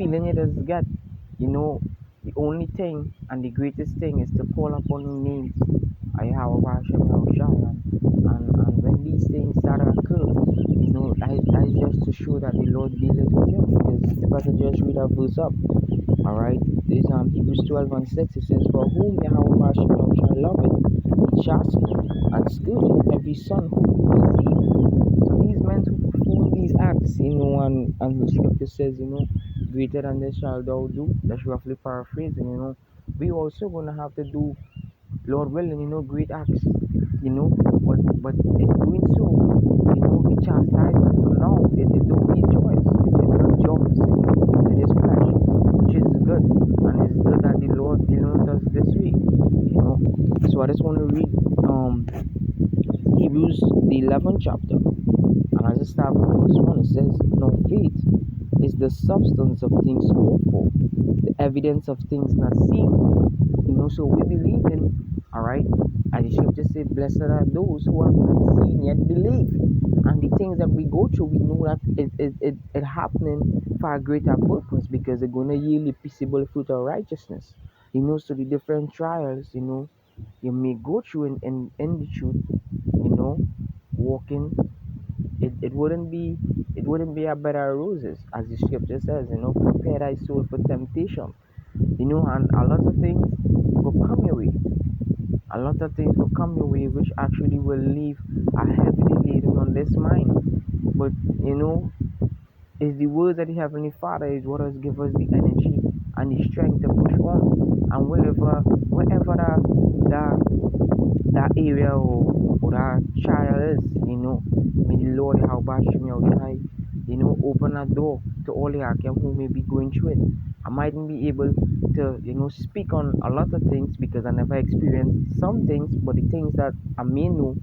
feeling you just get, you know, the only thing and the greatest thing is to call upon the name I have of Hashem Yahushai. And when these things start to occur, that is just to show that the Lord dealeth with you. Because if I could just read that verse up, all right, this Hebrews 12 and 6, it says, for whom Yahweh Hashem Yahushai loveth, he chasteneth and scourgeth every son who believeth. So these men who perform these acts, and the scripture says, greater than this shall thou do. That's roughly paraphrasing, we also gonna have to do, Lord willing, great acts, but in doing so, the chastisement for now, it don't be joyous, it not joyous, it is flesh, which is good, and it's good that the Lord dealing with us this week, So I just want to read Hebrews the 11th chapter, and as I start with verse 1, it says, now faith is the substance of things hoped for, the evidence of things not seen. So we believe in, all right, as the scripture says, blessed are those who have not seen yet believe. And the things that we go through, we know that it happening for a greater purpose, because they're going to yield the peaceable fruit of righteousness. So the different trials, you may go through in the truth, walking, it wouldn't be a bed of roses, as the scripture says, prepare thy soul for temptation, and a lot of things will come your way. A lot of things will come your way which actually will leave a heavy laden on this mind. But it's the words of the Heavenly Father is what has give us the energy and the strength to push on. And wherever that area or that child is, may the Lord help us to open a door to all the Akim who may be going through it. I mightn't be able to, speak on a lot of things because I never experienced some things, but the things that I may know,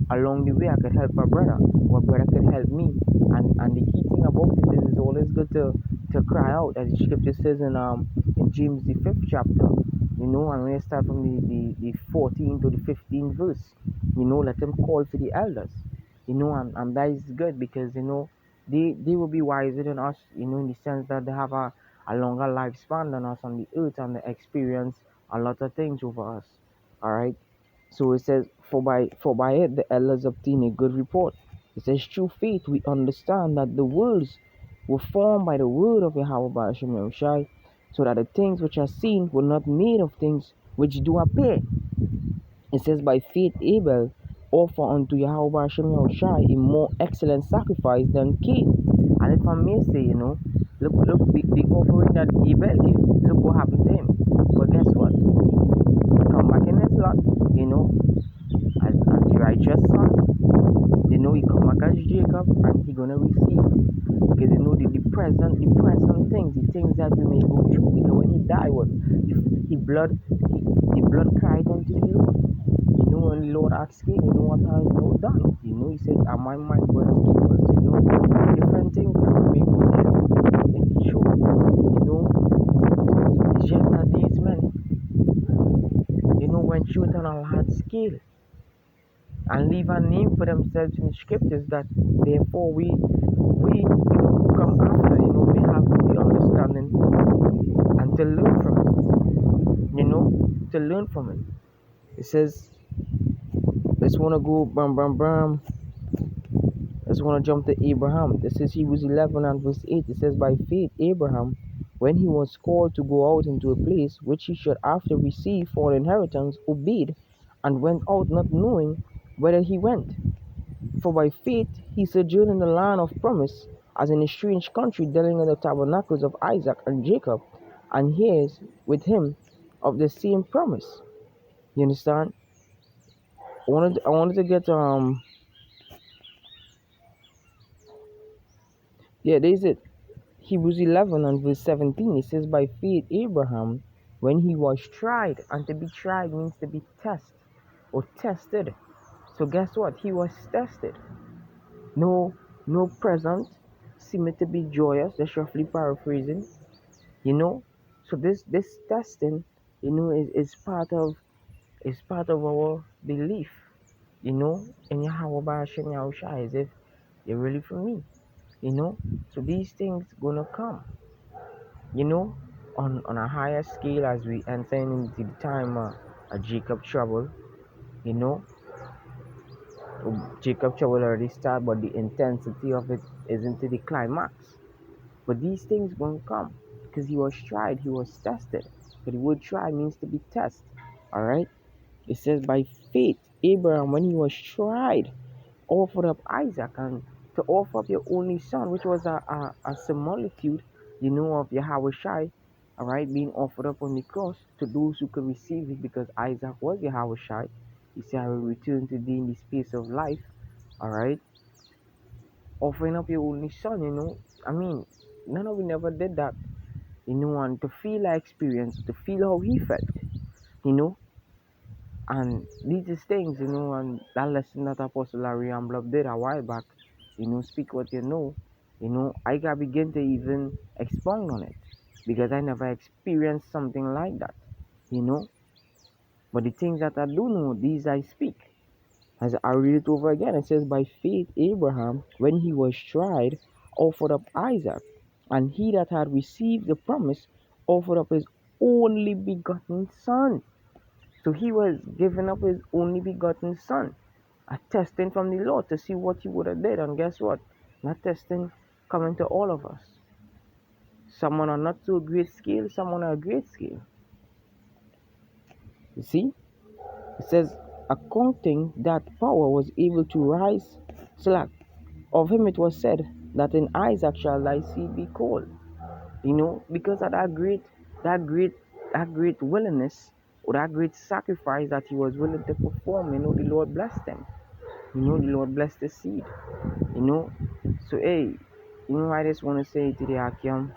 along the way I could help a brother, or a brother could help me. And the key thing about it is it's always good to cry out, as the scripture says in James the 5th chapter, and when we start from the 14th to the 15th verse, let them call for the elders, and that is good because, they will be wiser than us, in the sense that they have a longer lifespan than us on the earth, and they experience a lot of things over us. All right. So it says, for by it the elders obtain a good report. It says, through faith we understand that the worlds were formed by the word of Yahweh by Hashem Yahushai, so that the things which are seen were not made of things which do appear. It says, by faith Abel offer unto Yahweh by Hashem Yahushai a more excellent sacrifice than Cain. And if I may say, look, the offering that Abel gave, look what happened to him. But guess what? Come back in his lot, as the righteous son. He come back as Jacob, and he gonna receive, because the present things, the things that we may go through. Because when he died, what the blood cried unto the Lord. When the Lord asked him, what has thou done? He says, am I my brother's keepers? Different things that we may go through in the truth. It's just that these men, went through it on a large scale and leave a name for themselves in the scriptures, that therefore we who come after, we have the understanding and to learn from it. It says, let's want to go let's want to jump to Abraham. This is Hebrews 11 and verse 8. It says, by faith Abraham, when he was called to go out into a place which he should after receive for an inheritance, obeyed, and went out not knowing whither he went. For by faith he sojourned in the land of promise, as in a strange country, dwelling in the tabernacles of Isaac and Jacob, and heirs with him of the same promise. You understand? I wanted to get there's it. Hebrews 11 and verse 17. It says, by faith Abraham, when he was tried, and to be tried means to be tested. So guess what? He was tested. No present seemed to be joyous. That's roughly paraphrasing. So this testing, is part of our belief, in Yahweh by Hashem Yahushai, as if they're really for me, so these things gonna come, You know, on a higher scale as we enter into the time of Jacob trouble, you know, Jacob trouble already start, but the intensity of it isn't to the climax. But these things won't come because he was tried, he was tested. But the word try means to be tested. All right. It says by faith, Abraham, when he was tried, offered up Isaac, and to offer up your only son, which was a similitude, of Yahweh Shai, all right, being offered up on the cross to those who could receive it because Isaac was Yahweh Shai. He said, I will return to thee in the space of life, all right, offering up your only son, I mean, none of we never did that, and to feel that experience, to feel how he felt, you know, and these is things, and that lesson that Apostle Larry Amblab did a while back, speak what you know, I got begin to even expound on it because I never experienced something like that, you know. But the things that I do know, these I speak. As I read it over again, it says, by faith, Abraham, when he was tried, offered up Isaac, and he that had received the promise offered up his only begotten son. So he was giving up his only begotten son, a testing from the Lord to see what he would have did. And guess what? That testing coming to all of us. Some on a not so great scale, some on a great scale. You see? It says, accounting that power was able to rise slack. Of him it was said that in Isaac shall thy seed be called. Because of that great willingness or that great sacrifice that he was willing to perform, the Lord blessed him. The Lord blessed the seed. You know. So hey, I just want to say to the Akim,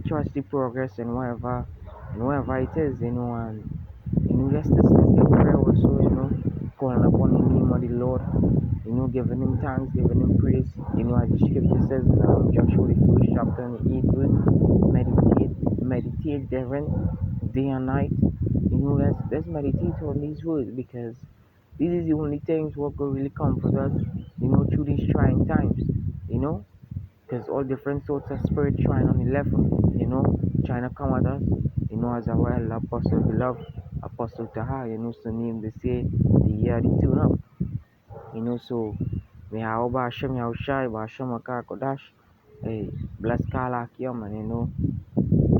trust the progress and wherever it is, and let's just step in prayer also, calling upon the name of the Lord, giving him thanks, giving him praise, as the scripture says in Joshua the first chapter and the 8th verse, meditate therein day and night. Let's meditate on these words because this is the only things what will really comfort us, through these trying times, because all different sorts of spirit trying on the level, trying to come at us, as a well apostle beloved, Apostle Taha, so name they say the year the tune up, so may Yahweh Hashem Yahushai, Hashem Akar Kodash, hey, bless Kala Kiyam, and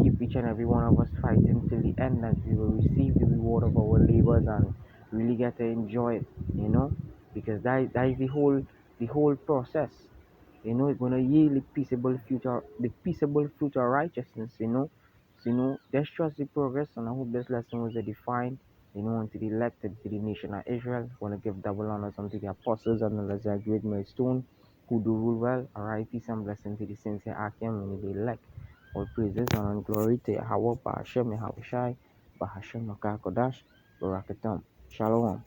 keep each and every one of us fighting till the end that we will receive the reward of our labors and really get to enjoy it, because that is the whole process. It's gonna yield the peaceable fruit of righteousness, So let's trust the progress, and I hope this lesson was edifying, unto the elected to the nation of Israel. I want to give double honors unto the apostles and the great millstone who do rule well. Alright, peace and blessing to the saints here, Akim, and the elect. All praises and glory to Yahweh, Bahashem, Yahweh Shai, Bahashem, Makakodash, Barakatam. Shalom.